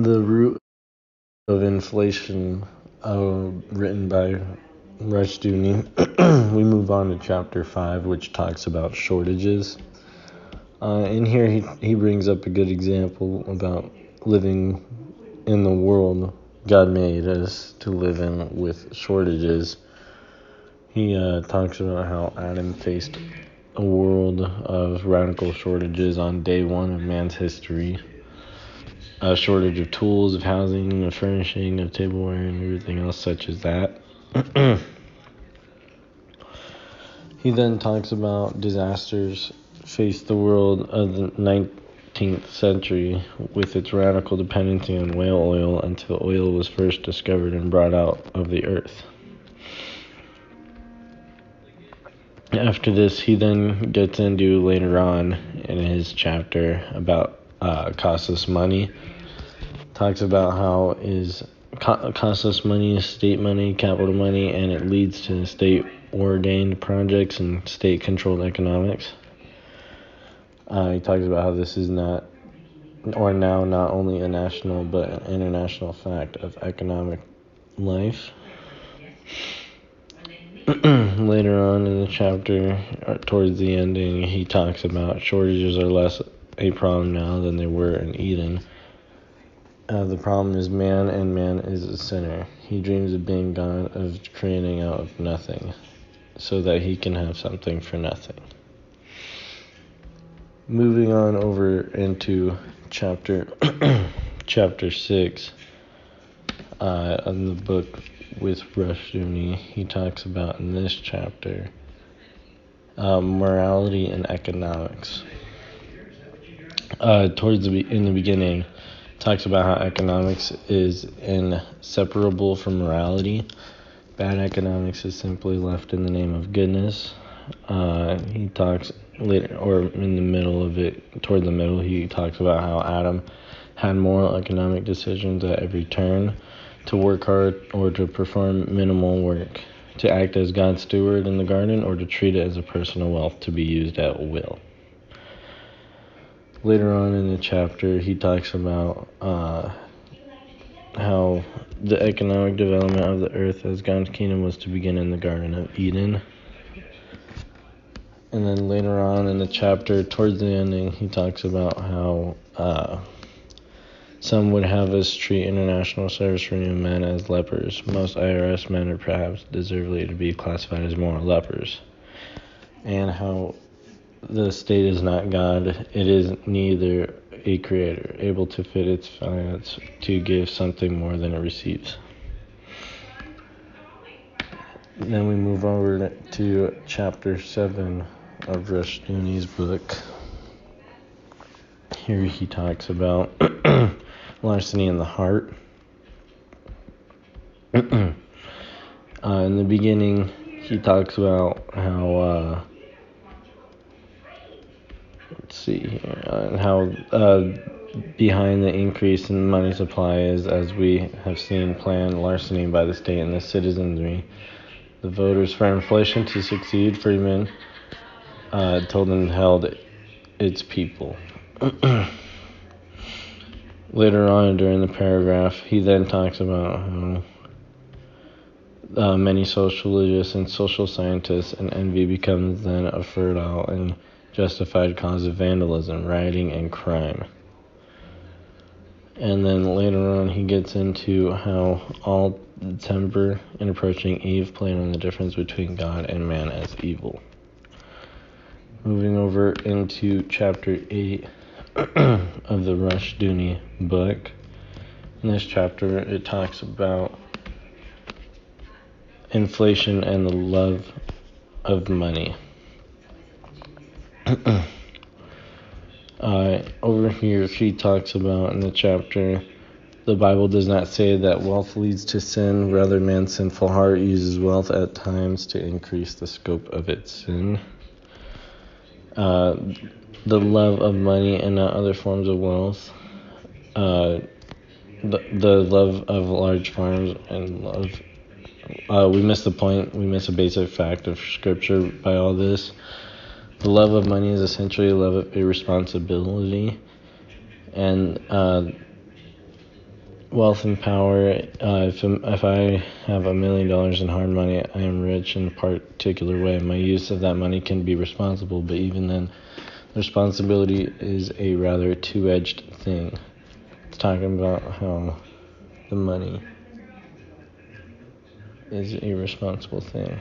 The Root of Inflation, written by Rushdoony. We move on to chapter 5, which talks about shortages. In here, he brings up a good example about living in the world God made us to live in with shortages. He talks about how Adam faced a world of radical shortages on day one of man's history. A shortage of tools, of housing, of furnishing, of tableware, and everything else such as that. He then talks about disasters faced the world of the 19th century with its radical dependency on whale oil until oil was first discovered and brought out of the earth. After this, he then gets into later on in his chapter about costs us money. Talks about how costs us money is state money, capital money, and it leads to state-ordained projects and state-controlled economics. He talks about how this is not only a national but an international fact of economic life. Later on in the chapter, towards the ending, he talks about shortages are less a problem now than they were in Eden. The problem is man, and man is a sinner. He dreams of being God, of creating out of nothing, so that he can have something for nothing. Moving on over into chapter 6 in the book with Rushdoony, he talks about in this chapter morality and economics. In the beginning, talks about how economics is inseparable from morality. Bad economics is simply left in the name of goodness. He talks later, or in the middle of it, toward the middle, he talks about how Adam had moral economic decisions at every turn, to work hard or to perform minimal work, to act as God's steward in the garden, or to treat it as a personal wealth to be used at will. Later on in the chapter, he talks about how the economic development of the earth as God's kingdom was to begin in the Garden of Eden. And then later on in the chapter, towards the ending, he talks about how some would have us treat international service for new men as lepers. Most IRS men are perhaps deservedly to be classified as moral lepers. And how the state is not God, it is neither a creator, able to fit its finance to give something more than it receives. Then we move over to chapter 7 of Rushdoony's book. Here he talks about larceny in the heart. In the beginning, he talks about how behind the increase in money supply is, as we have seen, planned larceny by the state and the citizenry. The voters for inflation to succeed, freemen told and held its people. Later on during the paragraph, he then talks about how many sociologists and social scientists and envy becomes then a fertile and justified cause of vandalism, rioting, and crime. And then later on, he gets into how all temper in approaching Eve played on the difference between God and man as evil. Moving over into chapter 8 of the Rushdoony book. In this chapter, it talks about inflation and the love of money. Over here, he talks about in the chapter, the Bible does not say that wealth leads to sin. Rather, man's sinful heart uses wealth at times to increase the scope of its sin. The love of money and not other forms of wealth. The love of large farms and love. We miss the point. We miss a basic fact of Scripture by all this. The love of money is essentially a love of irresponsibility, and wealth and power. If I have $1 million in hard money, I am rich in a particular way. My use of that money can be responsible, but even then, responsibility is a rather two-edged thing. It's talking about how the money is a responsible thing.